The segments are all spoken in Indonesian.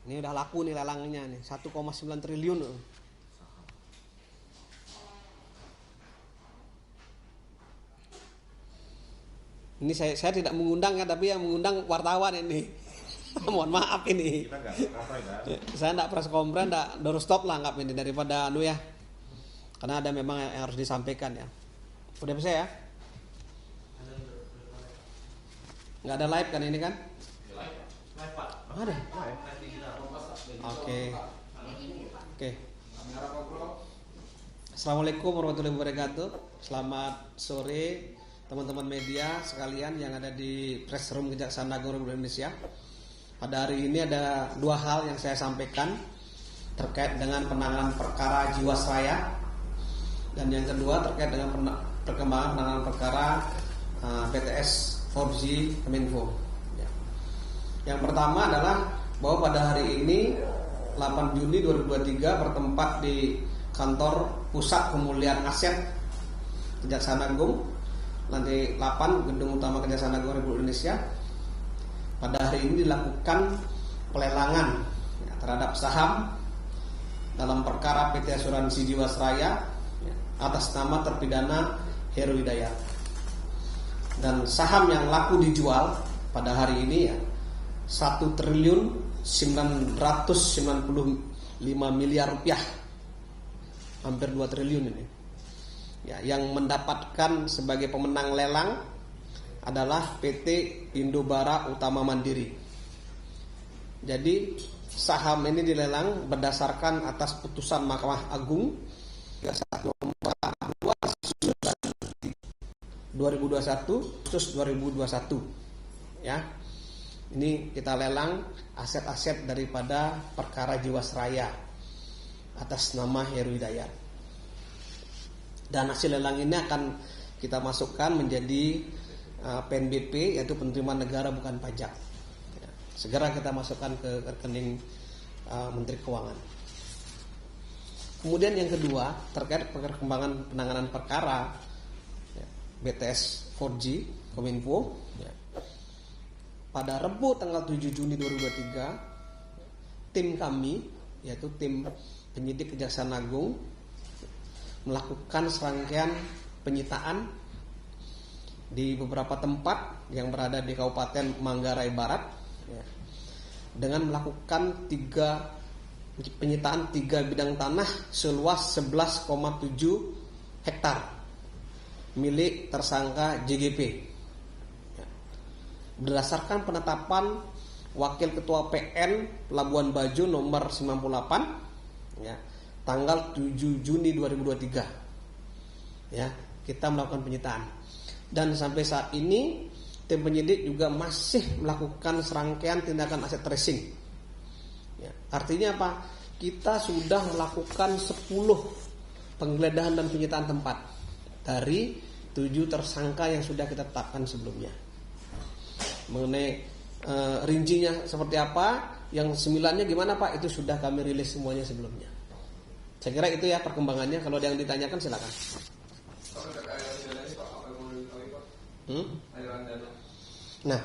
Ini udah laku nih lelangnya nih, 1,9 triliun. Ini saya tidak mengundang ya, tapi yang mengundang wartawan ini. Mohon maaf ini. Kita nggak ya. Saya nggak press conference, nggak doorstop lah anggap ini daripada ya. Karena ada memang yang harus disampaikan ya. Udah bisa ya? Nggak ada live kan ini kan? Live Pak. Ada. Oke. Assalamualaikum warahmatullahi wabarakatuh. Selamat sore teman-teman media sekalian yang ada di press room Kejaksaan Agung Republik Indonesia. Pada hari ini ada dua hal yang saya sampaikan terkait dengan penanganan perkara Jiwasraya, dan yang kedua terkait dengan perkembangan penanganan perkara BTS 4G Kominfo. Yang pertama adalah bahwa pada hari ini 8 Juni 2023 bertempat di kantor Pusat Pemulihan Aset Kejaksaan Agung lantai 8 Gedung Utama Kejaksaan Agung Republik Indonesia. Pada hari ini dilakukan pelelangan terhadap saham dalam perkara PT Asuransi Jiwasraya atas nama terpidana Heru Hidayat. Dan saham yang laku dijual pada hari ini ya 1 triliun 995 miliar rupiah, hampir 2 triliun ini. Ya, yang mendapatkan sebagai pemenang lelang adalah PT Indobara Utama Mandiri. Jadi saham ini dilelang berdasarkan atas putusan Mahkamah Agung nomor 2021 khusus 2021 ya. Ini kita lelang aset-aset daripada perkara Jiwasraya atas nama Heru Hidayat. Dan hasil lelang ini akan kita masukkan menjadi PNBP, yaitu penerimaan negara bukan pajak. Segera kita masukkan ke rekening Menteri Keuangan. Kemudian yang kedua terkait perkembangan penanganan perkara BTS 4G Kominfo. Pada Rabu tanggal 7 Juni 2023, tim kami, yaitu tim penyidik Kejaksaan Agung, melakukan serangkaian penyitaan di beberapa tempat yang berada di Kabupaten Manggarai Barat dengan melakukan penyitaan 3 bidang tanah seluas 11,7 hektar milik tersangka JGP. Berdasarkan penetapan Wakil Ketua PN Labuan Bajo nomor 98 ya, tanggal 7 Juni 2023 ya, kita melakukan penyitaan. Dan sampai saat ini tim penyidik juga masih melakukan serangkaian tindakan aset tracing ya. Artinya apa? Kita sudah melakukan 10 penggeledahan dan penyitaan tempat dari 7 tersangka yang sudah kita tetapkan sebelumnya. Mengenai rincinya seperti apa, yang 9-nya gimana Pak, itu sudah kami rilis semuanya sebelumnya. Saya kira itu ya perkembangannya. Kalau ada yang ditanyakan silakan. Nah,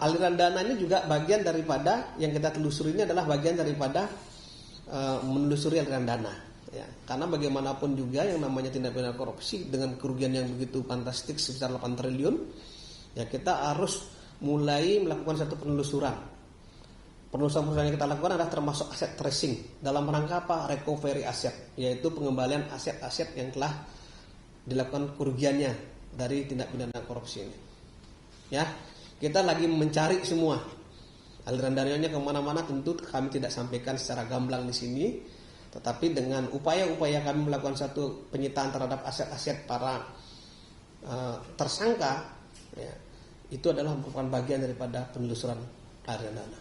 aliran dana ini juga bagian daripada yang kita telusuri, ini adalah bagian daripada menelusuri aliran dana ya. Karena bagaimanapun juga yang namanya tindak pidana korupsi dengan kerugian yang begitu fantastik sebesar 8 triliun ya, kita harus mulai melakukan satu penelusuran. Penelusuran yang kita lakukan adalah termasuk aset tracing dalam rangka apa? Recovery aset, yaitu pengembalian aset-aset yang telah dilakukan kerugiannya dari tindak pidana korupsi ini. Ya, kita lagi mencari semua aliran dananya kemana-mana. Tentu kami tidak sampaikan secara gamblang di sini, tetapi dengan upaya-upaya kami melakukan satu penyitaan terhadap aset-aset para tersangka ya, itu adalah merupakan bagian daripada penelusuran aliran dana.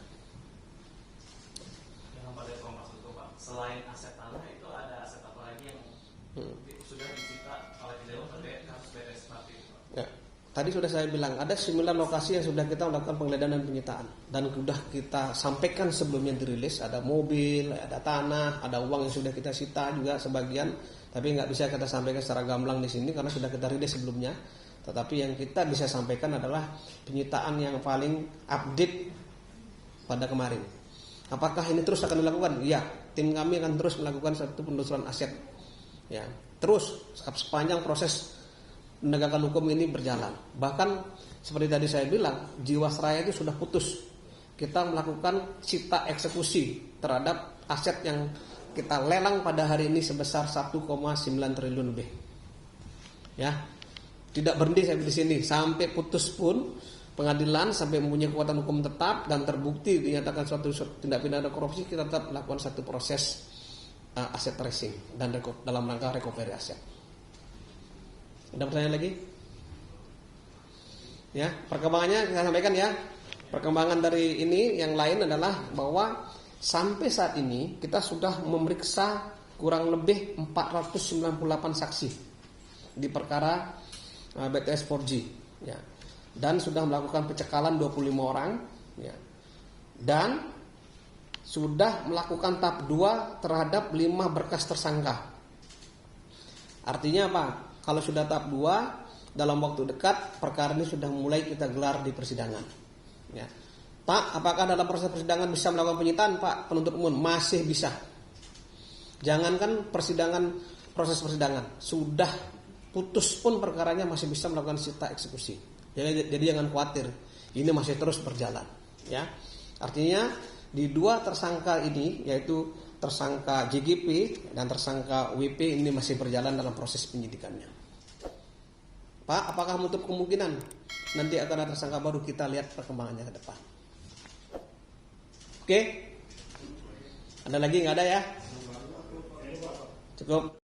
Yang pada maksud itu Pak, selain aset tanah itu ada aset apa lagi yang sudah disita oleh Dewan terkait kasus BTS seperti itu Pak? Ya, tadi sudah saya bilang ada 9 lokasi yang sudah kita melakukan penggeledahan dan penyitaan, dan sudah kita sampaikan sebelumnya dirilis. Ada mobil, ada tanah, ada uang yang sudah kita sita juga sebagian, tapi nggak bisa kita sampaikan secara gamblang di sini karena sudah kita rilis sebelumnya. Tetapi yang kita bisa sampaikan adalah penyitaan yang paling update pada kemarin. Apakah ini terus akan dilakukan? Iya, tim kami akan terus melakukan satu penelusuran aset. Ya, terus sepanjang proses penegakan hukum ini berjalan. Bahkan seperti tadi saya bilang, Jiwasraya itu sudah putus. Kita melakukan sita eksekusi terhadap aset yang kita lelang pada hari ini sebesar 1,9 triliun lebih. Ya, tidak berhenti sampai di sini, sampai putus pun pengadilan sampai mempunyai kekuatan hukum tetap dan terbukti dinyatakan suatu tindak pidana korupsi, kita tetap melakukan satu proses aset tracing dan dalam rangka recovery aset. Ada pertanyaan lagi? Ya, perkembangannya saya sampaikan ya. Perkembangan dari ini yang lain adalah bahwa sampai saat ini kita sudah memeriksa kurang lebih 498 saksi di perkara BTS 4G, ya. Dan sudah melakukan pencekalan 25 orang, ya. Dan sudah melakukan tahap 2 terhadap 5 berkas tersangka. Artinya apa? Kalau sudah tahap 2, dalam waktu dekat perkara ini sudah mulai kita gelar di persidangan, ya. Pak, apakah dalam proses persidangan bisa melakukan penyitaan? Pak, penuntut umum masih bisa. Jangankan proses persidangan, sudah putus pun perkaranya masih bisa melakukan sita eksekusi. Jadi jangan khawatir, ini masih terus berjalan, ya. Artinya di 2 tersangka ini, yaitu tersangka JGP dan tersangka WP, ini masih berjalan dalam proses penyidikannya. Pak, apakah menutup kemungkinan nanti akan ada tersangka baru? Kita lihat perkembangannya ke depan. Oke? Ada lagi? Nggak ada ya? Cukup.